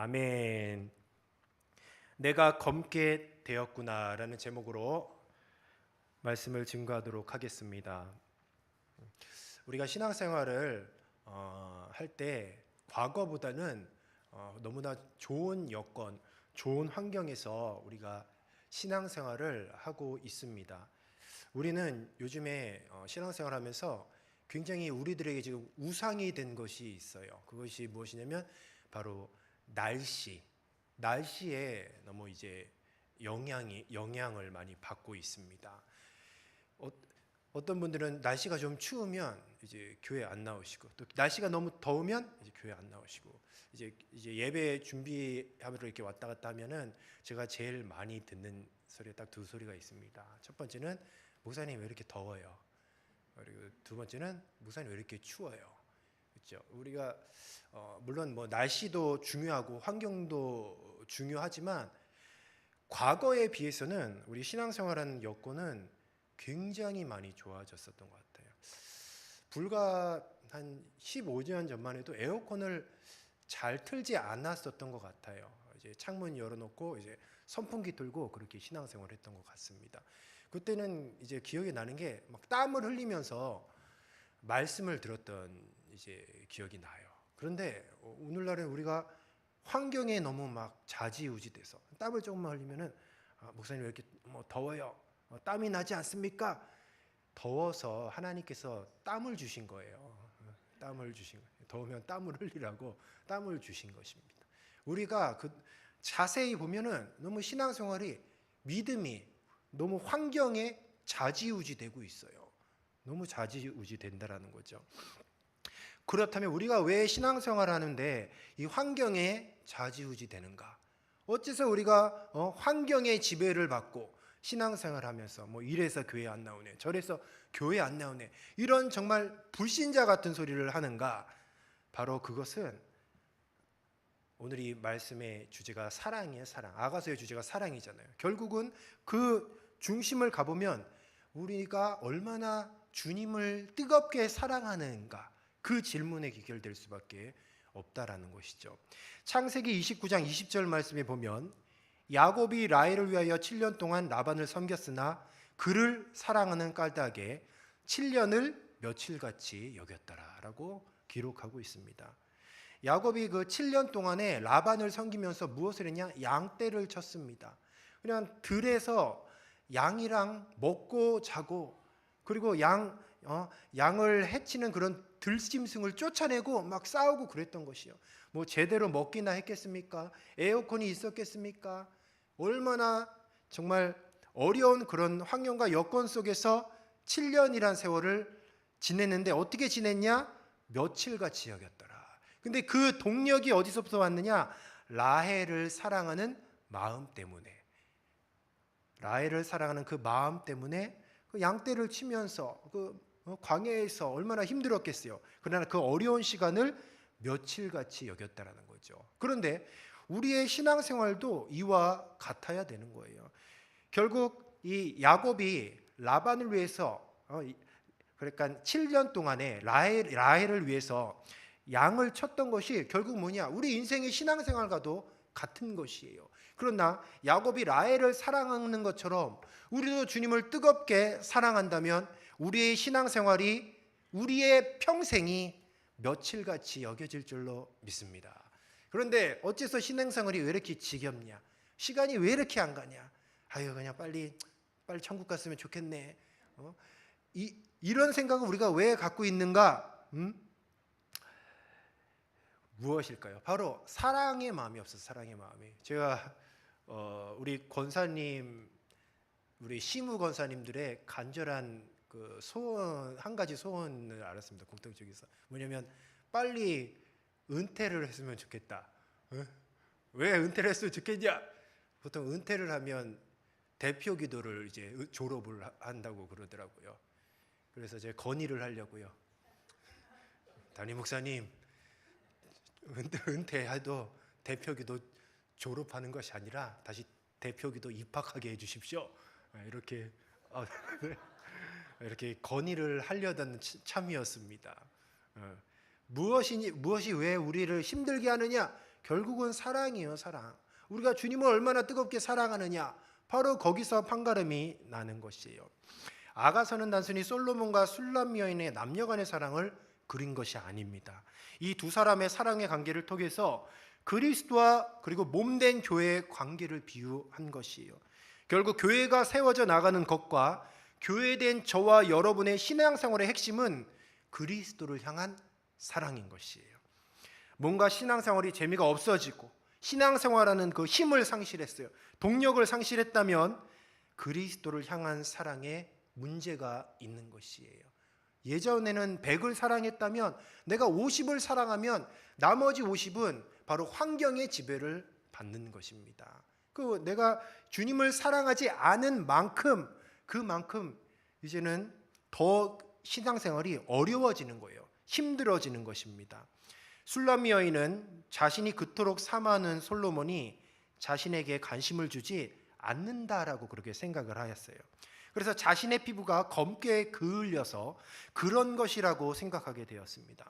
아멘. 내가 검게 되었구나라는 제목으로 말씀을 증거하도록 하겠습니다. 우리가 신앙생활을 할 때 과거보다는 너무나 좋은 여건, 좋은 환경에서 우리가 신앙생활을 하고 있습니다. 우리는 요즘에 신앙생활하면서 굉장히 우리들에게 지금 우상이 된 것이 있어요. 그것이 무엇이냐면 바로 날씨에 너무 이제 영향을 많이 받고 있습니다. 어떤 분들은 날씨가 좀 추우면 이제 교회 안 나오시고, 또 날씨가 너무 더우면 이제 교회 안 나오시고, 이제 예배 준비하러 이렇게 왔다 갔다 하면은 제가 제일 많이 듣는 소리가 딱 두 소리가 있습니다. 첫 번째는 목사님 왜 이렇게 더워요? 그리고 두 번째는 목사님 왜 이렇게 추워요? 그렇죠? 우리가 물론 뭐 날씨도 중요하고 환경도 중요하지만 과거에 비해서는 우리 신앙생활하는 여건은 굉장히 많이 좋아졌었던 것 같아요. 불과 한 15년 전만 해도 에어컨을 잘 틀지 않았었던 것 같아요. 이제 창문 열어놓고 이제 선풍기 틀고 그렇게 신앙생활을 했던 것 같습니다. 그때는 이제 기억이 나는 게 막 땀을 흘리면서 말씀을 들었던 이제 기억이 나요. 그런데 오늘날은 우리가 환경에 너무 막 좌지우지돼서 땀을 조금만 흘리면은 목사님 왜 이렇게 뭐 더워요? 땀이 나지 않습니까? 더워서 하나님께서 땀을 주신 거예요. 땀을 주신 거예요. 더우면 땀을 흘리라고 땀을 주신 것입니다. 우리가 그 자세히 보면은 너무 신앙생활이 믿음이 너무 환경에 좌지우지되고 있어요. 너무 좌지우지된다라는 거죠. 그렇다면 우리가 왜 신앙생활을 하는데 이 환경에 좌지우지되는가? 어째서 우리가 환경의 지배를 받고 신앙생활을 하면서 뭐 이래서 교회 안 나오네, 저래서 교회 안 나오네, 이런 정말 불신자 같은 소리를 하는가? 바로 그것은 오늘 이 말씀의 주제가 사랑이에요. 사랑. 아가서의 주제가 사랑이잖아요. 결국은 그 중심을 가보면 우리가 얼마나 주님을 뜨겁게 사랑하는가, 그 질문에 귀결될 수밖에 없다라는 것이죠. 창세기 29장 20절 말씀에 보면 야곱이 라헬을 위하여 7년 동안 라반을 섬겼으나 그를 사랑하는 까닭에 7년을 며칠같이 여겼더라라고 기록하고 있습니다. 야곱이 그 7년 동안에 라반을 섬기면서 무엇을 했냐? 양떼를 쳤습니다. 그냥 들에서 양이랑 먹고 자고, 그리고 양을 해치는 그런 들짐승을 쫓아내고 막 싸우고 그랬던 것이요. 뭐 제대로 먹기나 했겠습니까? 에어컨이 있었겠습니까? 얼마나 정말 어려운 그런 환경과 여건 속에서 7년이란 세월을 지냈는데 어떻게 지냈냐? 며칠같이 여겼더라. 근데 그 동력이 어디서부터 왔느냐? 라헬을 사랑하는 마음 때문에. 라헬을 사랑하는 그 마음 때문에 그 양떼를 치면서 그 광야에서 얼마나 힘들었겠어요. 그러나 그 어려운 시간을 며칠같이 여겼다라는 거죠. 그런데 우리의 신앙생활도 이와 같아야 되는 거예요. 결국 이 야곱이 라반을 위해서 그러니까 7년 동안에 라헬을 위해서 양을 쳤던 것이 결국 뭐냐? 우리 인생의 신앙생활과도 같은 것이에요. 그러나 야곱이 라헬을 사랑하는 것처럼 우리도 주님을 뜨겁게 사랑한다면 우리의 신앙생활이, 우리의 평생이 며칠같이 여겨질 줄로 믿습니다. 그런데 어째서 신앙생활이 왜 이렇게 지겹냐? 시간이 왜 이렇게 안 가냐? 아유, 그냥 빨리 천국 갔으면 좋겠네. 이런 생각을 우리가 왜 갖고 있는가? 무엇일까요? 바로 사랑의 마음이 없어서. 사랑의 마음이. 제가 우리 권사님, 우리 시무 권사님들의 간절한 그 소원, 한 가지 소원을 알았습니다. 공통적에서 뭐냐면 빨리 은퇴를 했으면 좋겠다. 왜 은퇴를 했으면 좋겠냐? 보통 은퇴를 하면 대표 기도를 이제 졸업을 한다고 그러더라고요. 그래서 제가 건의를 하려고요. 담임 목사님, 은퇴해도 대표기도 졸업하는 것이 아니라 다시 대표기도 입학하게 해주십시오. 이렇게 건의를 하려던 참이었습니다. 무엇이 왜 우리를 힘들게 하느냐? 결국은 사랑이에요, 사랑. 우리가 주님을 얼마나 뜨겁게 사랑하느냐, 바로 거기서 판가름이 나는 것이에요. 아가서는 단순히 솔로몬과 술람 여인의 남녀간의 사랑을 그린 것이 아닙니다. 이 두 사람의 사랑의 관계를 통해서 그리스도와 그리고 몸된 교회의 관계를 비유한 것이에요. 결국 교회가 세워져 나가는 것과 교회된 저와 여러분의 신앙생활의 핵심은 그리스도를 향한 사랑인 것이에요. 뭔가 신앙생활이 재미가 없어지고 신앙생활하는 그 힘을 상실했어요. 동력을 상실했다면 그리스도를 향한 사랑에 문제가 있는 것이에요. 예전에는 100을 사랑했다면 내가 50을 사랑하면 나머지 50은 바로 환경의 지배를 받는 것입니다. 그 내가 주님을 사랑하지 않은 만큼 그만큼 이제는 더 신앙생활이 어려워지는 거예요. 힘들어지는 것입니다. 술람 여인은 자신이 그토록 사모하는 솔로몬이 자신에게 관심을 주지 않는다라고 그렇게 생각을 하였어요. 그래서 자신의 피부가 검게 그을려서 그런 것이라고 생각하게 되었습니다.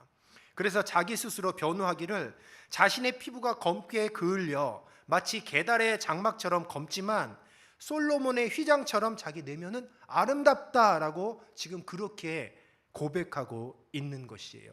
그래서 자기 스스로 변호하기를 자신의 피부가 검게 그을려 마치 계달의 장막처럼 검지만 솔로몬의 휘장처럼 자기 내면은 아름답다라고 지금 그렇게 고백하고 있는 것이에요.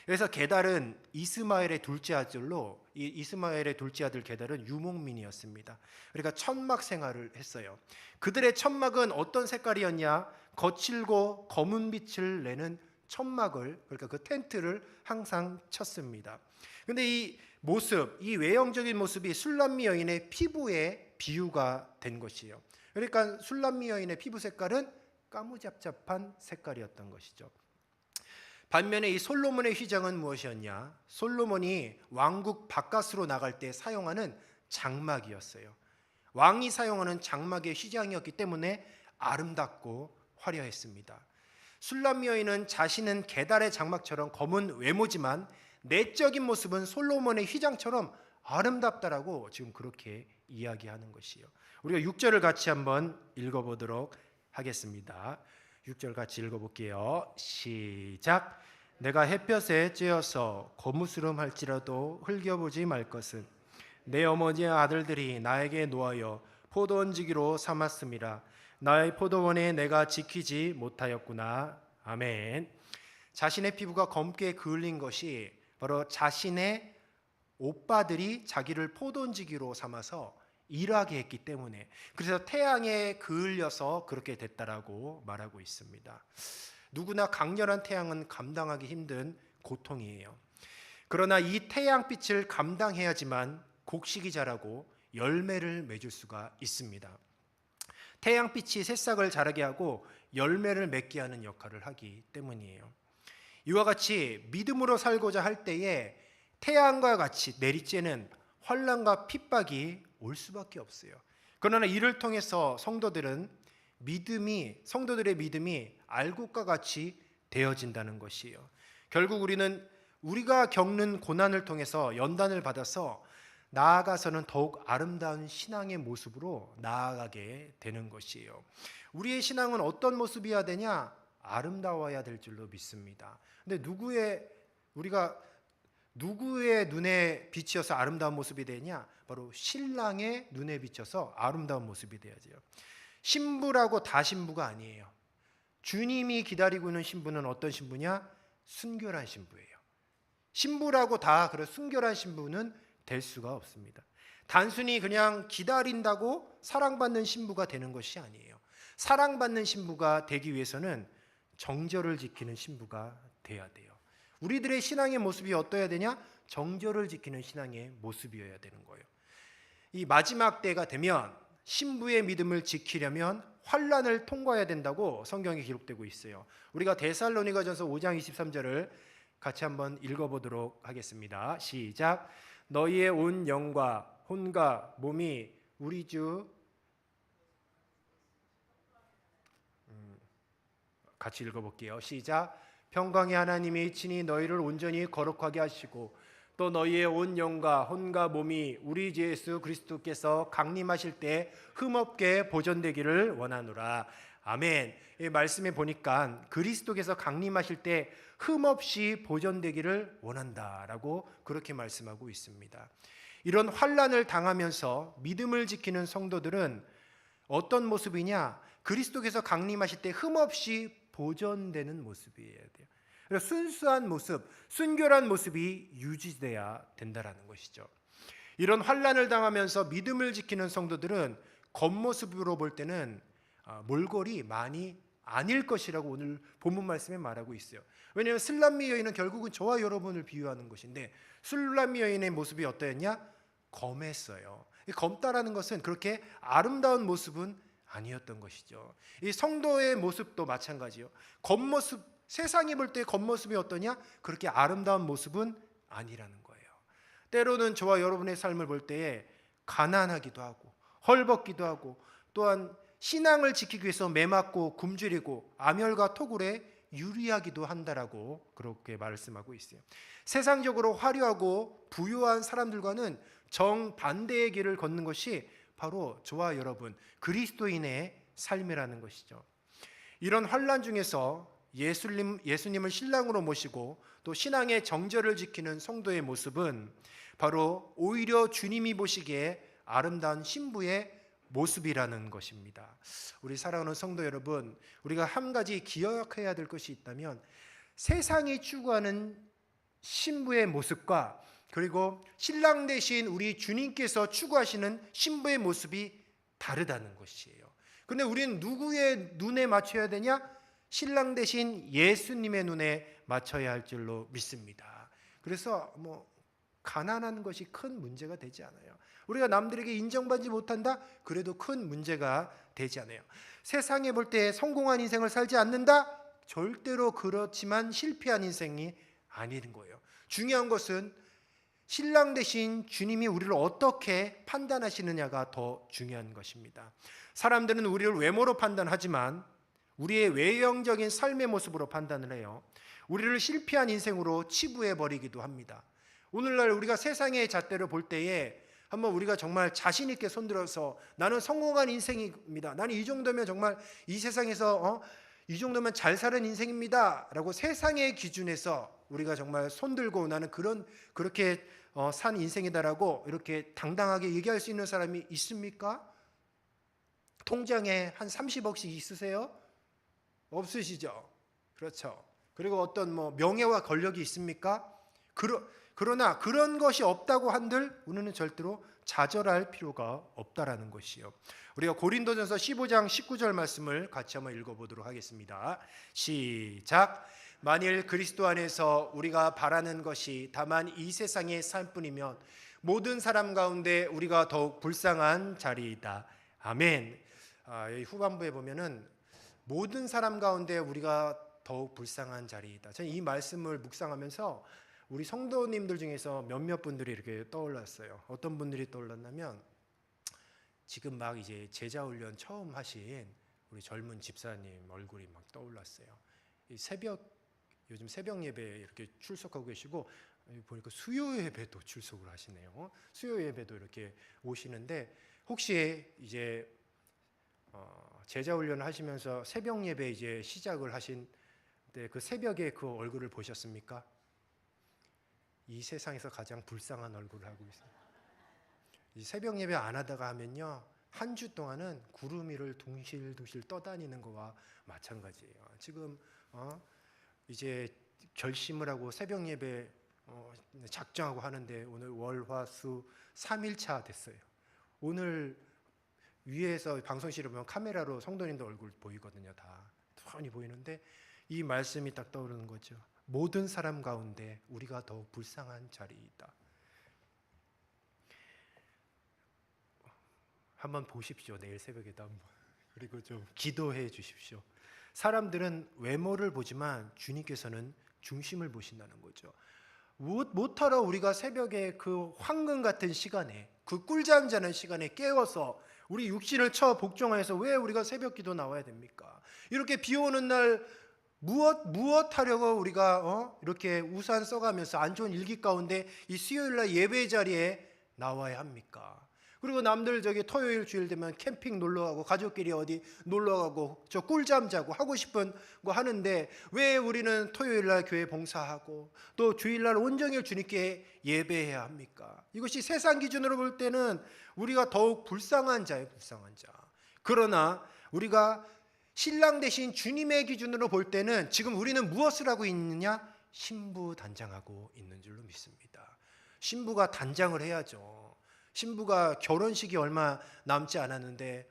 그래서 게달은 이스마엘의 둘째 아들로, 이 이스마엘의 둘째 아들 게달은 유목민이었습니다. 그러니까 천막 생활을 했어요. 그들의 천막은 어떤 색깔이었냐? 거칠고 검은 빛을 내는 천막을, 그러니까 그 텐트를 항상 쳤습니다. 근데 이 모습, 이 외형적인 모습이 술람미 여인의 피부에 비유가 된 것이에요. 그러니까 술람미 여인의 피부 색깔은 까무잡잡한 색깔이었던 것이죠. 반면에 이 솔로몬의 휘장은 무엇이었냐? 솔로몬이 왕국 바깥으로 나갈 때 사용하는 장막이었어요. 왕이 사용하는 장막의 휘장이었기 때문에 아름답고 화려했습니다. 술람 여인은 자신은 게달의 장막처럼 검은 외모지만 내적인 모습은 솔로몬의 휘장처럼 아름답다라고 지금 그렇게 이야기하는 것이요. 우리가 6절을 같이 한번 읽어보도록 하겠습니다. 6절 같이 읽어볼게요. 시작. 내가 햇볕에 쬐어서 거무스름할지라도 흘겨보지 말 것은 내 어머니의 아들들이 나에게 놓아여 포도원지기로 삼았음이라. 나의 포도원에 내가 지키지 못하였구나. 아멘. 자신의 피부가 검게 그을린 것이 바로 자신의 오빠들이 자기를 포도원지기로 삼아서 일하게 했기 때문에, 그래서 태양에 그을려서 그렇게 됐다라고 말하고 있습니다. 누구나 강렬한 태양은 감당하기 힘든 고통이에요. 그러나 이 태양빛을 감당해야지만 곡식이 자라고 열매를 맺을 수가 있습니다. 태양빛이 새싹을 자라게 하고 열매를 맺게 하는 역할을 하기 때문이에요. 이와 같이 믿음으로 살고자 할 때에 태양과 같이 내리쬐는 환난과 핍박이 올 수밖에 없어요. 그러나 이를 통해서 성도들의 믿음이 알곡과 같이 되어진다는 것이에요. 결국 우리는 우리가 겪는 고난을 통해서 연단을 받아서 나아가서는 더욱 아름다운 신앙의 모습으로 나아가게 되는 것이에요. 우리의 신앙은 어떤 모습이어야 되냐? 아름다워야 될 줄로 믿습니다. 근데 우리가 누구의 눈에 비치어서 아름다운 모습이 되냐? 바로 신랑의 눈에 비쳐서 아름다운 모습이 되어야죠. 신부라고 다 신부가 아니에요. 주님이 기다리고 있는 신부는 어떤 신부냐? 순결한 신부예요. 신부라고 다 그런 순결한 신부는 될 수가 없습니다. 단순히 그냥 기다린다고 사랑받는 신부가 되는 것이 아니에요. 사랑받는 신부가 되기 위해서는 정절을 지키는 신부가 돼야 돼요. 우리들의 신앙의 모습이 어떠해야 되냐? 정절을 지키는 신앙의 모습이어야 되는 거예요. 이 마지막 때가 되면 신부의 믿음을 지키려면 환난을 통과해야 된다고 성경에 기록되고 있어요. 우리가 데살로니가전서 5장 23절을 같이 한번 읽어보도록 하겠습니다. 시작. 너희의 온 영과 혼과 몸이 우리 주 같이 읽어볼게요. 시작. 평강의 하나님이 친히 너희를 온전히 거룩하게 하시고 또 너희의 온 영과 혼과 몸이 우리 주 예수 그리스도께서 강림하실 때 흠없게 보존되기를 원하노라. 아멘. 이 말씀에 보니까 그리스도께서 강림하실 때 흠없이 보존되기를 원한다라고 그렇게 말씀하고 있습니다. 이런 환난을 당하면서 믿음을 지키는 성도들은 어떤 모습이냐? 그리스도께서 강림하실 때 흠없이 보존되는 모습이어야 돼요. 그래서 순수한 모습, 순결한 모습이 유지돼야 된다라는 것이죠. 이런 환난을 당하면서 믿음을 지키는 성도들은 겉모습으로 볼 때는 몰골이 많이 아닐 것이라고 오늘 본문 말씀에 말하고 있어요. 왜냐하면 슬람미 여인은 결국은 저와 여러분을 비유하는 것인데 슬람미 여인의 모습이 어떠했냐? 검했어요. 검다라는 것은 그렇게 아름다운 모습은 아니었던 것이죠. 이 성도의 모습도 마찬가지요. 겉모습, 세상이 볼 때 겉모습이 어떠냐? 그렇게 아름다운 모습은 아니라는 거예요. 때로는 저와 여러분의 삶을 볼 때에 가난하기도 하고 헐벗기도 하고 또한 신앙을 지키기 위해서 매맞고 굶주리고 암혈과 토굴에 유리하기도 한다라고 그렇게 말씀하고 있어요. 세상적으로 화려하고 부유한 사람들과는 정반대의 길을 걷는 것이 바로 저와 여러분 그리스도인의 삶이라는 것이죠. 이런 환난 중에서 예수님을 신랑으로 모시고 또 신앙의 정절을 지키는 성도의 모습은 바로 오히려 주님이 보시기에 아름다운 신부의 모습이라는 것입니다. 우리 사랑하는 성도 여러분, 우리가 한 가지 기억해야 될 것이 있다면 세상이 추구하는 신부의 모습과 그리고 신랑 되신 우리 주님께서 추구하시는 신부의 모습이 다르다는 것이에요. 근데 우리는 누구의 눈에 맞춰야 되냐? 신랑 되신 예수님의 눈에 맞춰야 할 줄로 믿습니다. 그래서 가난한 것이 큰 문제가 되지 않아요. 우리가 남들에게 인정받지 못한다? 그래도 큰 문제가 되지 않아요. 세상에 볼 때 성공한 인생을 살지 않는다? 절대로 그렇지만 실패한 인생이 아닌 거예요. 중요한 것은 신랑 되신 주님이 우리를 어떻게 판단하시느냐가 더 중요한 것입니다. 사람들은 우리를 외모로 판단하지만 우리의 외형적인 삶의 모습으로 판단을 해요. 우리를 실패한 인생으로 치부해버리기도 합니다. 오늘날 우리가 세상의 잣대를 볼 때에 한번 우리가 정말 자신 있게 손들어서 나는 성공한 인생입니다. 나는 이 정도면 정말 이 세상에서 이 정도면 잘 사는 인생입니다. 라고 세상의 기준에서 우리가 정말 손들고 나는 그렇게 산 인생이다라고 이렇게 당당하게 얘기할 수 있는 사람이 있습니까? 통장에 한 30억씩 있으세요? 없으시죠? 그렇죠. 그리고 어떤 명예와 권력이 있습니까? 그러나 그런 것이 없다고 한들 우리는 절대로 좌절할 필요가 없다라는 것이요. 우리가 고린도전서 15장 19절 말씀을 같이 한번 읽어보도록 하겠습니다. 시작. 만일 그리스도 안에서 우리가 바라는 것이 다만 이 세상의 삶뿐이면 모든 사람 가운데 우리가 더욱 불쌍한 자리이다. 아멘. 여기 후반부에 보면은 모든 사람 가운데 우리가 더욱 불쌍한 자리이다. 저는 이 말씀을 묵상하면서 우리 성도님들 중에서 몇몇 분들이 이렇게 떠올랐어요. 어떤 분들이 떠올랐냐면 지금 막 이제 제자훈련 처음 하신 우리 젊은 집사님 얼굴이 막 떠올랐어요. 이 요즘 새벽 예배에 이렇게 출석하고 계시고 보니까 수요 예배도 출석을 하시네요. 수요 예배도 이렇게 오시는데 혹시 이제 제자훈련을 하시면서 새벽 예배 이제 시작을 하신 때 그 새벽에 그 얼굴을 보셨습니까? 이 세상에서 가장 불쌍한 얼굴을 하고 있어요. 이 새벽 예배 안 하다가 하면요 한 주 동안은 구름 위를 둥실둥실 떠다니는 거와 마찬가지예요. 지금 이제 결심을 하고 새벽 예배 작정하고 하는데 오늘 월화수 3일차 됐어요. 오늘 위에서 방송실에 보면 카메라로 성도님들 얼굴 보이거든요. 다 뻔히 보이는데 이 말씀이 딱 떠오르는 거죠. 모든 사람 가운데 우리가 더욱 불쌍한 자리이다. 한번 보십시오. 내일 새벽에도 한번. 그리고 좀 기도해 주십시오. 사람들은 외모를 보지만 주님께서는 중심을 보신다는 거죠. 못하러 우리가 새벽에 그 황금 같은 시간에 그 꿀잠 자는 시간에 깨워서 우리 육신을 쳐 복종해서 왜 우리가 새벽 기도 나와야 됩니까? 이렇게 비 오는 날 무엇 하려고 우리가 이렇게 우산 써가면서 안 좋은 일기 가운데 이 수요일 날 예배 자리에 나와야 합니까? 그리고 남들 저기 토요일 주일 되면 캠핑 놀러 가고 가족끼리 어디 놀러 가고 저 꿀잠 자고 하고 싶은 거 하는데 왜 우리는 토요일 날 교회 봉사하고 또 주일 날 온종일 주님께 예배해야 합니까? 이것이 세상 기준으로 볼 때는 우리가 더욱 불쌍한 자예요, 불쌍한 자. 그러나 우리가 신랑 대신 주님의 기준으로 볼 때는 지금 우리는 무엇을 하고 있느냐? 신부 단장하고 있는 줄로 믿습니다. 신부가 단장을 해야죠. 신부가 결혼식이 얼마 남지 않았는데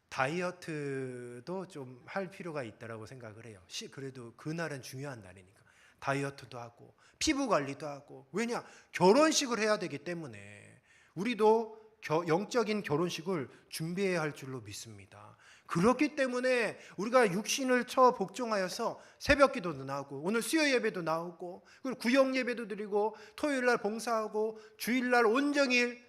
다이어트도 좀 할 필요가 있다라고 생각을 해요. 그래도 그날은 중요한 날이니까 다이어트도 하고 피부 관리도 하고, 왜냐? 결혼식을 해야 되기 때문에 우리도 영적인 결혼식을 준비해야 할 줄로 믿습니다. 그렇기 때문에 우리가 육신을 처 복종하여서 새벽 기도도 나오고 오늘 수요 예배도 나오고 그리고 구역 예배도 드리고 토요일 날 봉사하고 주일 날 온종일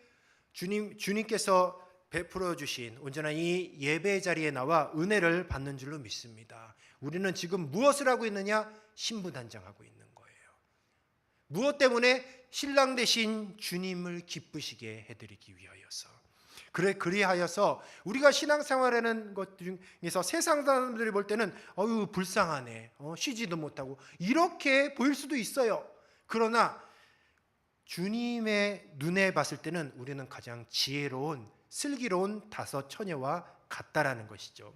주님께서 베풀어 주신 온전한 이 예배 자리에 나와 은혜를 받는 줄로 믿습니다. 우리는 지금 무엇을 하고 있느냐? 신부 단장하고 있는 거예요. 무엇 때문에? 신랑 대신 주님을 기쁘시게 해드리기 위하여서. 그리하여서 우리가 신앙생활하는 것 중에서 세상 사람들이 볼 때는 어유 불쌍하네, 쉬지도 못하고 이렇게 보일 수도 있어요. 그러나 주님의 눈에 봤을 때는 우리는 가장 지혜로운 슬기로운 다섯 처녀와 같다라는 것이죠.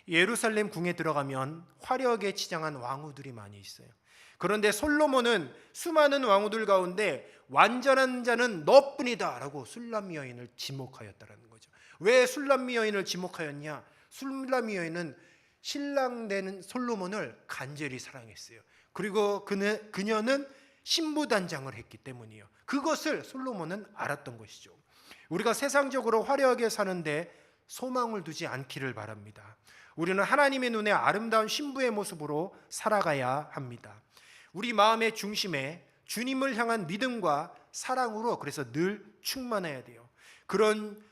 예루살렘 궁에 들어가면 화려하게 치장한 왕후들이 많이 있어요. 그런데 솔로몬은 수많은 왕후들 가운데 완전한 자는 너뿐이다 라고 술람미 여인을 지목하였다는 거죠. 왜 술람미 여인을 지목하였냐? 술람미 여인은 신랑 되는 솔로몬을 간절히 사랑했어요. 그리고 그녀는 신부 단장을 했기 때문이에요. 그것을 솔로몬은 알았던 것이죠. 우리가 세상적으로 화려하게 사는데 소망을 두지 않기를 바랍니다. 우리는 하나님의 눈에 아름다운 신부의 모습으로 살아가야 합니다. 우리 마음의 중심에 주님을 향한 믿음과 사랑으로 그래서 늘 충만해야 돼요. 그런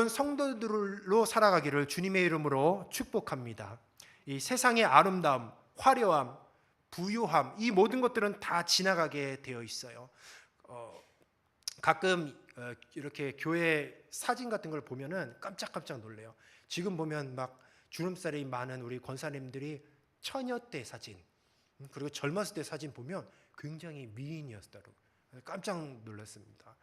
성도들로 살아가기를 주님의 이름으로 축복합니다. 이 세상의 아름다움, 화려함, 부유함, 이 모든 것들은 다 지나가게 되어 있어요. 가끔 이렇게 교회 사진 같은 걸 보면은 깜짝깜짝 놀래요. 지금 보면 막 주름살이 많은 우리 권사님들이 처녀 때 사진, 그리고 젊었을 때 사진 보면 굉장히 미인이었다고 깜짝 놀랐습니다.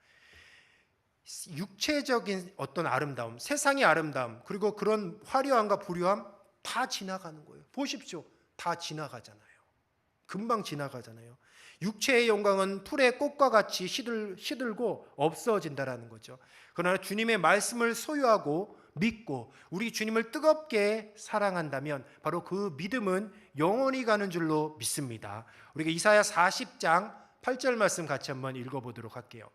육체적인 어떤 아름다움, 세상의 아름다움, 그리고 그런 화려함과 부유함 다 지나가는 거예요. 보십시오. 다 지나가잖아요. 금방 지나가잖아요. 육체의 영광은 풀의 꽃과 같이 시들고 없어진다라는 거죠. 그러나 주님의 말씀을 소유하고 믿고 우리 주님을 뜨겁게 사랑한다면 바로 그 믿음은 영원히 가는 줄로 믿습니다. 우리가 이사야 40장 8절 말씀 같이 한번 읽어보도록 할게요.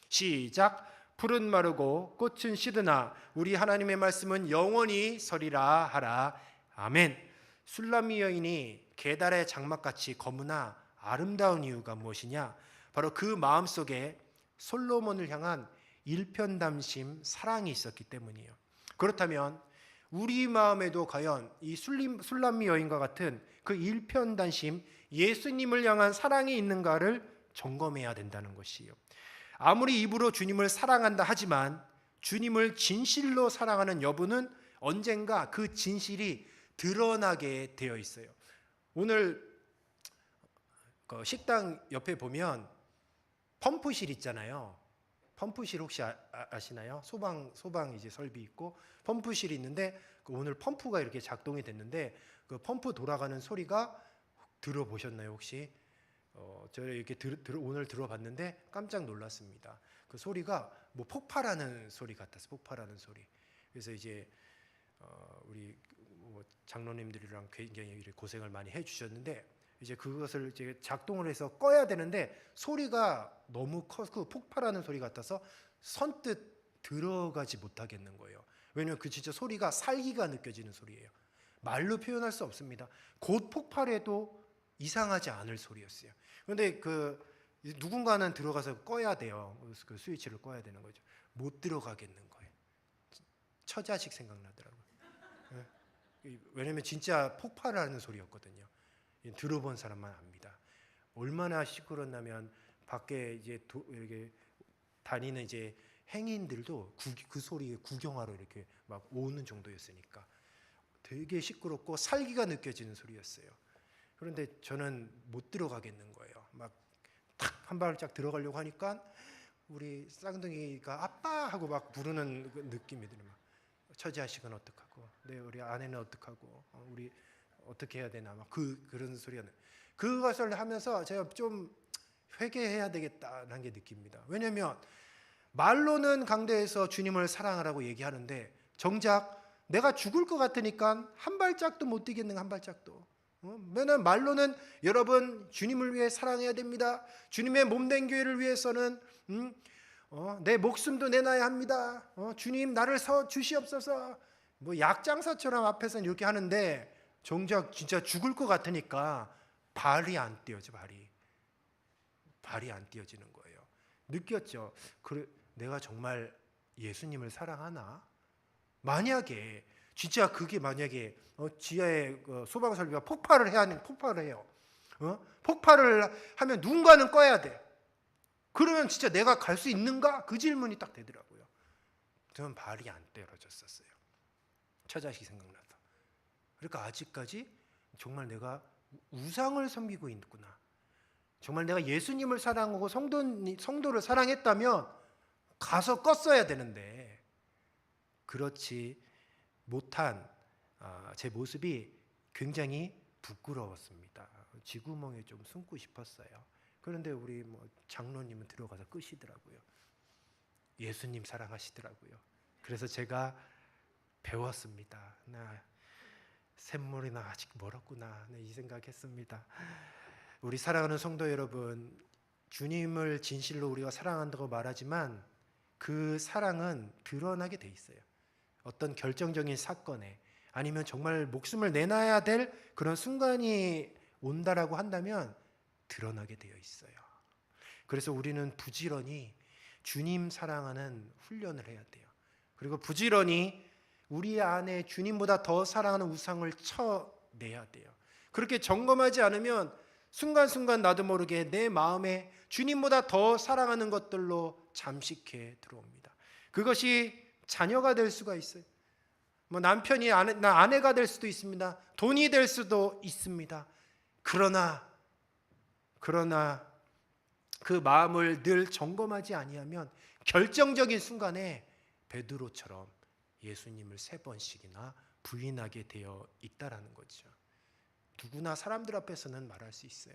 시작. 풀은 마르고 꽃은 시드나 우리 하나님의 말씀은 영원히 서리라 하라. 아멘. 술람미 여인이 계달의 장막같이 거무나 아름다운 이유가 무엇이냐? 바로 그 마음속에 솔로몬을 향한 일편담심 사랑이 있었기 때문이에요. 그렇다면 우리 마음에도 과연 이 술람미 여인과 같은 그 일편단심 예수님을 향한 사랑이 있는가를 점검해야 된다는 것이에요. 아무리 입으로 주님을 사랑한다 하지만 주님을 진실로 사랑하는 여부는 언젠가 그 진실이 드러나게 되어 있어요. 오늘 식당 옆에 보면 펌프실 있잖아요. 펌프실 혹시 아시나요? 소방 이제 설비 있고 펌프실이 있는데 오늘 펌프가 이렇게 작동이 됐는데 그 펌프 돌아가는 소리가 들어보셨나요 혹시? 제가 이렇게 오늘 들어봤는데 깜짝 놀랐습니다. 그 소리가 뭐 폭발하는 소리 같았어요. 폭발하는 소리. 그래서 이제 우리 장로님들이랑 굉장히 고생을 많이 해주셨는데 이제 그것을 이제 작동을 해서 꺼야 되는데 소리가 너무 커서 폭발하는 소리 같아서 선뜻 들어가지 못하겠는 거예요. 왜냐하면 그 진짜 소리가 살기가 느껴지는 소리예요. 말로 표현할 수 없습니다. 곧 폭발해도 이상하지 않을 소리였어요. 그런데 누군가는 들어가서 꺼야 돼요. 그 스위치를 꺼야 되는 거죠. 못 들어가겠는 거예요. 처자식 생각나더라고요. 왜냐하면 진짜 폭발하는 소리였거든요. 들어본 사람만 압니다. 얼마나 시끄럽냐면 밖에 이제 이렇게 다니는 이제 행인들도 그 소리에 구경하러 이렇게 막 오는 정도였으니까 되게 시끄럽고 살기가 느껴지는 소리였어요. 그런데 저는 못 들어가겠는 거예요. 막 탁 한 발짝 들어가려고 하니까 우리 쌍둥이가 아빠 하고 막 부르는 그 느낌이 들어요. 처자식은 어떡하고, 네, 우리 아내는 어떡하고, 우리 어떻게 해야 되나 막 그런 소리가 나요. 그것을 하면서 제가 좀 회개해야 되겠다는 게 느낍니다. 왜냐하면 말로는 강대에서 주님을 사랑하라고 얘기하는데 정작 내가 죽을 것 같으니까 한 발짝도 못 뛰겠는 한 발짝도. 왜냐하면 말로는 여러분 주님을 위해 사랑해야 됩니다. 주님의 몸된 교회를 위해서는 내 목숨도 내놔야 합니다. 주님 나를 서 주시옵소서. 뭐 약장사처럼 앞에서는 이렇게 하는데 정작 진짜 죽을 것 같으니까 발이 안 떼어져. 발이 안 떼어지는 거예요. 느꼈죠. 그래, 내가 정말 예수님을 사랑하나? 만약에 진짜 그게 만약에 지하에 소방설비가 폭발을 해요. 폭발을 하면 누군가는 꺼야 돼. 그러면 진짜 내가 갈 수 있는가? 그 질문이 딱 되더라고요. 저는 발이 안 떨어졌었어요. 처자식이 생각나서. 그러니까 아직까지 정말 내가 우상을 섬기고 있구나. 정말 내가 예수님을 사랑하고 성도를 사랑했다면 가서 껐어야 되는데 그렇지 못한 제 모습이 굉장히 부끄러웠습니다. 쥐구멍에 좀 숨고 싶었어요. 그런데 우리 장로님은 들어가서 끄시더라고요. 예수님 사랑하시더라고요. 그래서 제가 배웠습니다. 나 샘물이나 아직 멀었구나, 이 생각했습니다. 우리 사랑하는 성도 여러분, 주님을 진실로 우리가 사랑한다고 말하지만 그 사랑은 드러나게 돼 있어요. 어떤 결정적인 사건에 아니면 정말 목숨을 내놔야 될 그런 순간이 온다라고 한다면 드러나게 되어 있어요. 그래서 우리는 부지런히 주님 사랑하는 훈련을 해야 돼요. 그리고 부지런히 우리 안에 주님보다 더 사랑하는 우상을 쳐내야 돼요. 그렇게 점검하지 않으면 순간순간 나도 모르게 내 마음에 주님보다 더 사랑하는 것들로 잠식해 들어옵니다. 그것이 자녀가 될 수가 있어요. 남편이 아내가 될 수도 있습니다. 돈이 될 수도 있습니다. 그러나 그 마음을 늘 점검하지 아니하면 결정적인 순간에 베드로처럼 예수님을 3번씩이나 부인하게 되어 있다라는 거죠. 누구나 사람들 앞에서는 말할 수 있어요.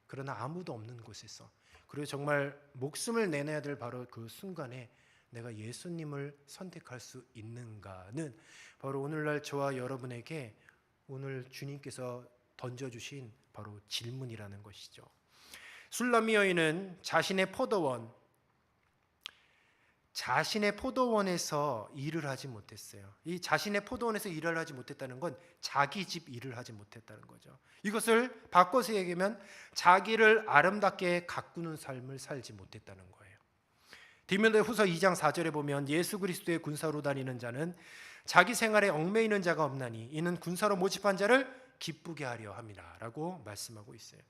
그러나 아무도 없는 곳에서, 그리고 정말 목숨을 내놔야 될 바로 그 순간에 내가 예수님을 선택할 수 있는가는 바로 오늘날 저와 여러분에게 오늘 주님께서 던져주신 바로 질문이라는 것이죠. 술람미 여인은 자신의 포도원에서 일을 하지 못했어요. 이 자신의 포도원에서 일을 하지 못했다는 건 자기 집 일을 하지 못했다는 거죠. 이것을 바꿔서 얘기하면 자기를 아름답게 가꾸는 삶을 살지 못했다는 거예요. 디모데후서 2장 4절에 보면 예수 그리스도의 군사로 다니는 자는 자기 생활에 얽매이는 자가 없나니 이는 군사로 모집한 자를 기쁘게 하려 함이라 라고 말씀하고 있어요.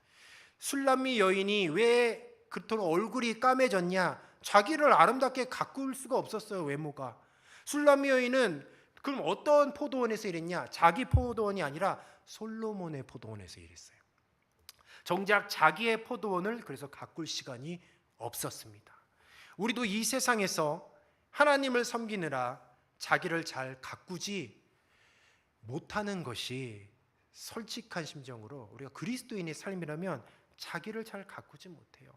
술람미 여인이 왜 그토록 얼굴이 까매졌냐? 자기를 아름답게 가꿀 수가 없었어요. 외모가. 술람미 여인은 그럼 어떤 포도원에서 일했냐? 자기 포도원이 아니라 솔로몬의 포도원에서 일했어요. 정작 자기의 포도원을 그래서 가꿀 시간이 없었습니다. 우리도 이 세상에서 하나님을 섬기느라 자기를 잘 가꾸지 못하는 것이 솔직한 심정으로 우리가 그리스도인의 삶이라면 자기를 잘 가꾸지 못해요.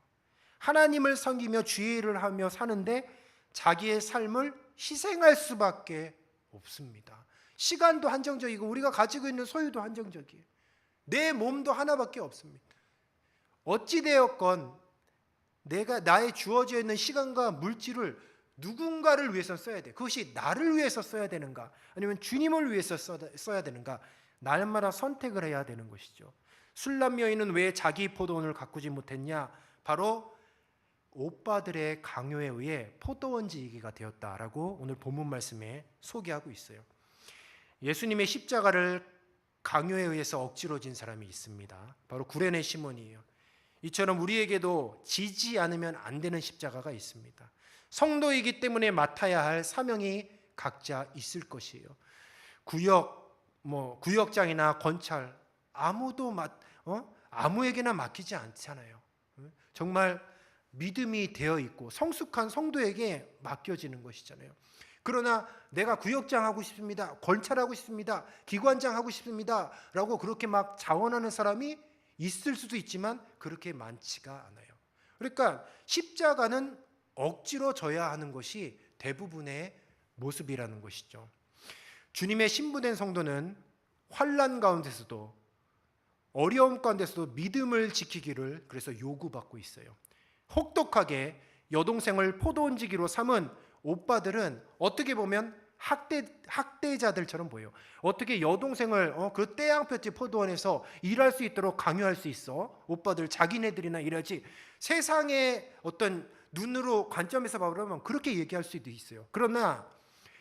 하나님을 섬기며 주의 일을 하며 사는데 자기의 삶을 희생할 수밖에 없습니다. 시간도 한정적이고 우리가 가지고 있는 소유도 한정적이에요. 내 몸도 하나밖에 없습니다. 어찌되었건 내가 나의 주어져 있는 시간과 물질을 누군가를 위해서 써야 돼. 그것이 나를 위해서 써야 되는가 아니면 주님을 위해서 써야 되는가, 날마다 선택을 해야 되는 것이죠. 술람 여인은 왜 자기 포도원을 가꾸지 못했냐? 바로 오빠들의 강요에 의해 포도원지기가 되었다라고 오늘 본문 말씀에 소개하고 있어요. 예수님의 십자가를 강요에 의해서 억지로 진 사람이 있습니다. 바로 구레네 시몬이에요. 이처럼 우리에게도 지지 않으면 안 되는 십자가가 있습니다. 성도이기 때문에 맡아야 할 사명이 각자 있을 것이에요. 구역장이나 건찰 아무에게나 맡기지 않잖아요. 정말 믿음이 되어 있고 성숙한 성도에게 맡겨지는 것이잖아요. 그러나 내가 구역장 하고 싶습니다, 건찰하고 싶습니다, 기관장 하고 싶습니다 라고 그렇게 막 자원하는 사람이 있을 수도 있지만 그렇게 많지가 않아요. 그러니까 십자가는 억지로 져야 하는 것이 대부분의 모습이라는 것이죠. 주님의 신부된 성도는 환난 가운데서도 어려움 가운데서도 믿음을 지키기를 그래서 요구받고 있어요. 혹독하게 여동생을 포도원지기로 삼은 오빠들은 어떻게 보면 학대자들처럼 보여요. 어떻게 여동생을 그 떼양볕집 포도원에서 일할 수 있도록 강요할 수 있어? 오빠들 자기네들이나 일하지. 세상의 어떤 눈으로 관점에서 보면 그렇게 얘기할 수도 있어요. 그러나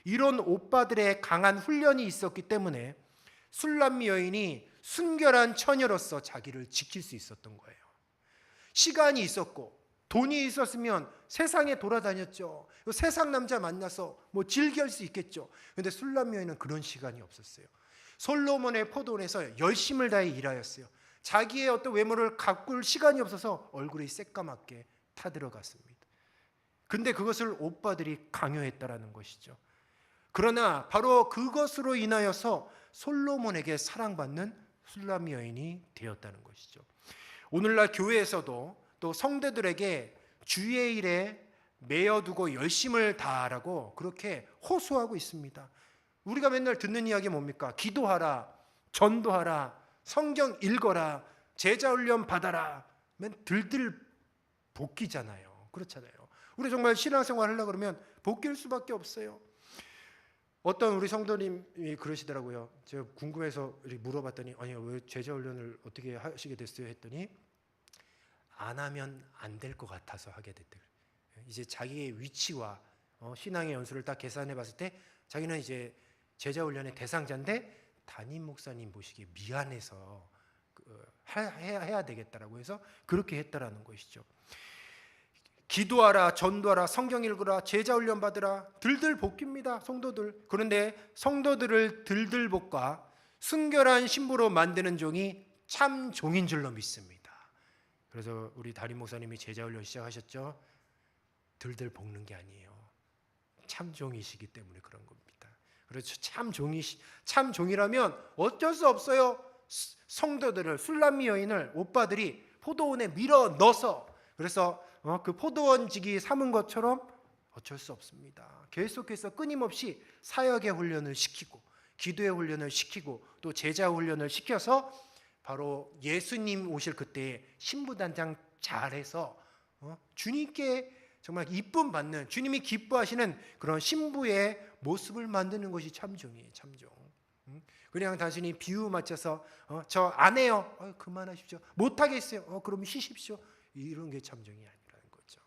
이런 오빠들의 강한 훈련이 있었기 때문에 술람미 여인이 순결한 처녀로서 자기를 지킬 수 있었던 거예요. 시간이 있었고 돈이 있었으면 세상에 돌아다녔죠. 세상 남자 만나서 즐길 수 있겠죠. 그런데 술람 여인은 그런 시간이 없었어요. 솔로몬의 포도원에서 열심을 다해 일하였어요. 자기의 어떤 외모를 가꿀 시간이 없어서 얼굴이 새까맣게 타들어갔습니다. 근데 그것을 오빠들이 강요했다라는 것이죠. 그러나 바로 그것으로 인하여서 솔로몬에게 사랑받는 술람 여인이 되었다는 것이죠. 오늘날 교회에서도 또 성도들에게 주의 일에 매여두고 열심을 다하라고 그렇게 호소하고 있습니다. 우리가 맨날 듣는 이야기 뭡니까? 기도하라, 전도하라, 성경 읽어라, 제자훈련 받아라. 맨 들들 복기잖아요. 그렇잖아요. 우리 정말 신앙생활 하려고 그러면 복기일 수밖에 없어요. 어떤 우리 성도님이 그러시더라고요. 제가 궁금해서 물어봤더니 아니요, 왜 제자훈련을 어떻게 하시게 됐어요? 했더니 안 하면 안 될 것 같아서 하게 됐대요. 이제 자기의 위치와 신앙의 연수를 딱 계산해 봤을 때 자기는 이제 제자훈련의 대상자인데 담임 목사님 보시기에 미안해서 해야 되겠다라고 해서 그렇게 했다라는 것이죠. 기도하라, 전도하라, 성경 읽으라, 제자훈련 받으라. 들들 볶입니다, 성도들. 그런데 성도들을 들들 볶아 순결한 신부로 만드는 종이 참 종인 줄로 믿습니다. 그래서 우리 담임 목사님이 제자훈련 시작하셨죠. 들들 볶는 게 아니에요. 참 종이시기 때문에 그런 겁니다. 그래서 참 종이라면 어쩔 수 없어요. 성도들을, 술람미 여인을 오빠들이 포도원에 밀어 넣어서 그래서 그 포도원직이 삼은 것처럼 어쩔 수 없습니다. 계속해서 끊임없이 사역의 훈련을 시키고 기도의 훈련을 시키고 또 제자 훈련을 시켜서 바로 예수님 오실 그때에 신부단장 잘해서 주님께 정말 이쁨 받는, 주님이 기뻐하시는 그런 신부의 모습을 만드는 것이 참종이에요. 참종. 그냥 단순히 비유 맞춰서 저 안 해요. 그만하십시오. 못하겠어요. 그럼 쉬십시오. 이런 게 참종이 아니라는 거죠.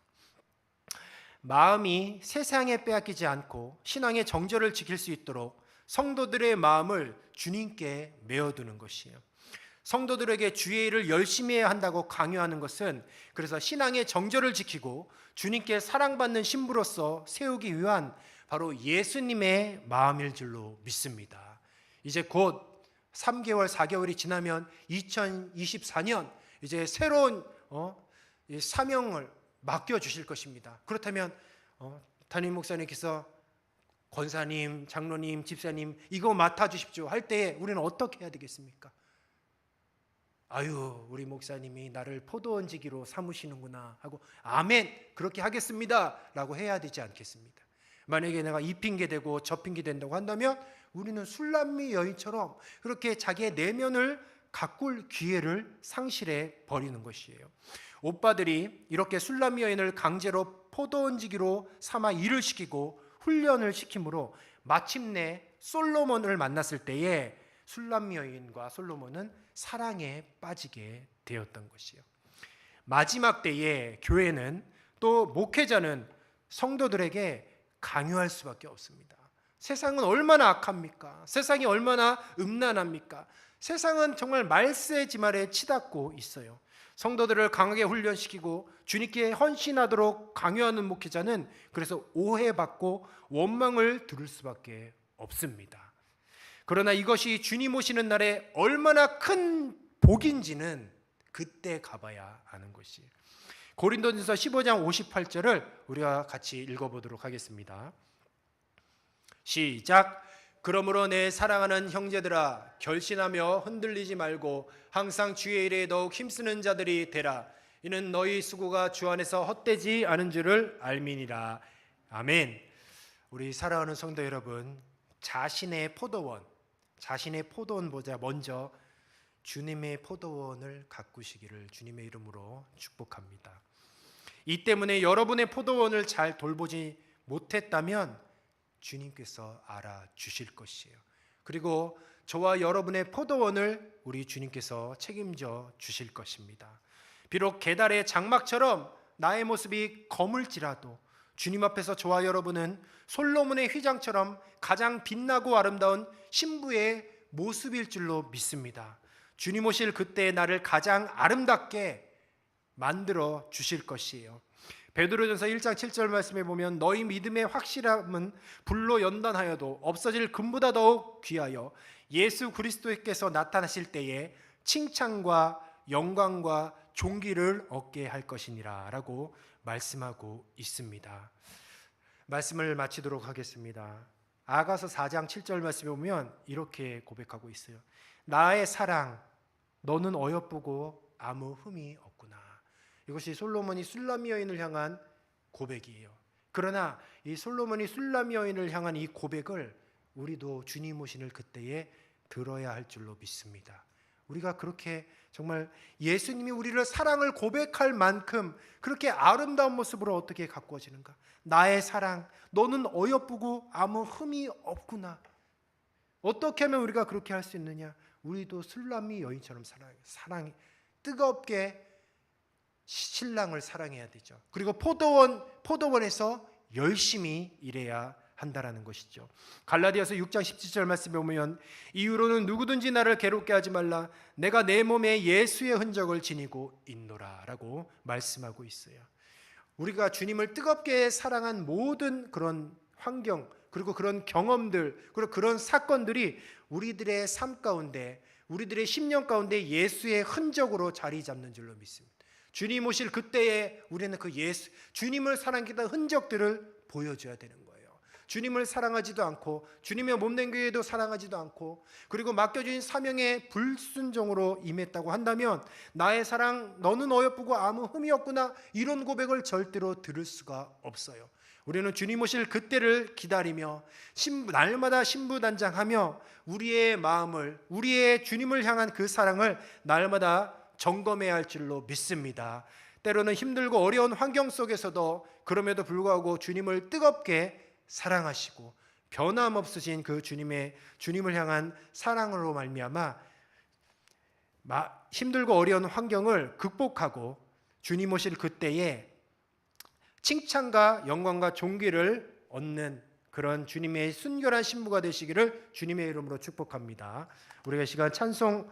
마음이 세상에 빼앗기지 않고 신앙의 정절을 지킬 수 있도록 성도들의 마음을 주님께 메어두는 것이에요. 성도들에게 주의 일을 열심히 해야 한다고 강요하는 것은 그래서 신앙의 정절을 지키고 주님께 사랑받는 신부로서 세우기 위한 바로 예수님의 마음일 줄로 믿습니다. 이제 곧 3개월, 4개월이 지나면 2024년 이제 새로운 사명을 맡겨주실 것입니다. 그렇다면 담임 목사님께서 권사님, 장로님, 집사님 이거 맡아주십시오 할 때에 우리는 어떻게 해야 되겠습니까? 아유, 우리 목사님이 나를 포도원지기로 삼으시는구나 하고 아멘 그렇게 하겠습니다 라고 해야 되지 않겠습니까? 만약에 내가 이 핑계 대고 저 핑계 된다고 한다면 우리는 술람미 여인처럼 그렇게 자기의 내면을 가꿀 기회를 상실해 버리는 것이에요. 오빠들이 이렇게 술람미 여인을 강제로 포도원지기로 삼아 일을 시키고 훈련을 시킴으로 마침내 솔로몬을 만났을 때에 술람미 여인과 솔로몬은 사랑에 빠지게 되었던 것이에요. 마지막 때에 교회는 또 목회자는 성도들에게 강요할 수밖에 없습니다. 세상은 얼마나 악합니까? 세상이 얼마나 음란합니까? 세상은 정말 말세지말에 치닫고 있어요. 성도들을 강하게 훈련시키고 주님께 헌신하도록 강요하는 목회자는 그래서 오해받고 원망을 들을 수밖에 없습니다. 그러나 이것이 주님 오시는 날에 얼마나 큰 복인지는 그때 가봐야 아는 것이에요. 고린도전서 15장 58절을 우리가 같이 읽어보도록 하겠습니다. 시작. 그러므로 내 사랑하는 형제들아, 결신하며 흔들리지 말고 항상 주의 일에 더욱 힘쓰는 자들이 되라. 이는 너희 수고가 주 안에서 헛되지 않은 줄을 알미니라. 아멘. 우리 사랑하는 성도 여러분, 자신의 포도원보다 먼저 주님의 포도원을 가꾸시기를 주님의 이름으로 축복합니다. 이 때문에 여러분의 포도원을 잘 돌보지 못했다면 주님께서 알아주실 것이에요. 그리고 저와 여러분의 포도원을 우리 주님께서 책임져 주실 것입니다. 비록 계달의 장막처럼 나의 모습이 거물지라도 주님 앞에서 저와 여러분은 솔로몬의 휘장처럼 가장 빛나고 아름다운 신부의 모습일 줄로 믿습니다. 주님 오실 그때 나를 가장 아름답게 만들어 주실 것이에요. 베드로전서 1장 7절 말씀에 보면 너희 믿음의 확실함은 불로 연단하여도 없어질 금보다 더욱 귀하여 예수 그리스도께서 나타나실 때에 칭찬과 영광과 존귀를 얻게 할 것이니라 라고 말씀하고 있습니다. 말씀을 마치도록 하겠습니다. 아가서 4장 7절 말씀에 보면 이렇게 고백하고 있어요. 나의 사랑, 너는 어여쁘고 아무 흠이 없구나. 이것이 솔로몬이 술람 여인을 향한 고백이에요. 그러나 이 솔로몬이 술람 여인을 향한 이 고백을 우리도 주님 오시는 그때에 들어야 할 줄로 믿습니다. 우리가 그렇게 정말 예수님이 우리를 사랑을 고백할 만큼 그렇게 아름다운 모습으로 어떻게 가꾸어지는가? 나의 사랑, 너는 어여쁘고 아무 흠이 없구나. 어떻게 하면 우리가 그렇게 할 수 있느냐? 우리도 술람이 여인처럼 사랑이 뜨겁게 신랑을 사랑해야 되죠. 그리고 포도원에서 열심히 일해야 한다라는 것이죠. 갈라디아서 6장 17절 말씀에 보면 이후로는 누구든지 나를 괴롭게 하지 말라. 내가 내 몸에 예수의 흔적을 지니고 있노라 라고 말씀하고 있어요. 우리가 주님을 뜨겁게 사랑한 모든 그런 환경 그리고 그런 경험들 그리고 그런 사건들이 우리들의 삶 가운데 우리들의 심령 가운데 예수의 흔적으로 자리 잡는 줄로 믿습니다. 주님 오실 그때에 우리는 그 주님을 사랑했던 흔적들을 보여줘야 되는 거예요. 주님을 사랑하지도 않고 주님의 몸된 교회도 사랑하지도 않고 그리고 맡겨진 사명에 불순종으로 임했다고 한다면 나의 사랑 너는 어여쁘고 아무 흠이 없구나 이런 고백을 절대로 들을 수가 없어요. 우리는 주님 오실 그때를 기다리며 날마다 신부단장하며 우리의 마음을 우리의 주님을 향한 그 사랑을 날마다 점검해야 할 줄로 믿습니다. 때로는 힘들고 어려운 환경 속에서도 그럼에도 불구하고 주님을 뜨겁게 사랑하시고 변함없으신 그 주님을 향한 사랑으로 말미암아 힘들고 어려운 환경을 극복하고 주님 오실 그때에 칭찬과 영광과 존귀를 얻는 그런 주님의 순결한 신부가 되시기를 주님의 이름으로 축복합니다. 우리가 이 시간 찬송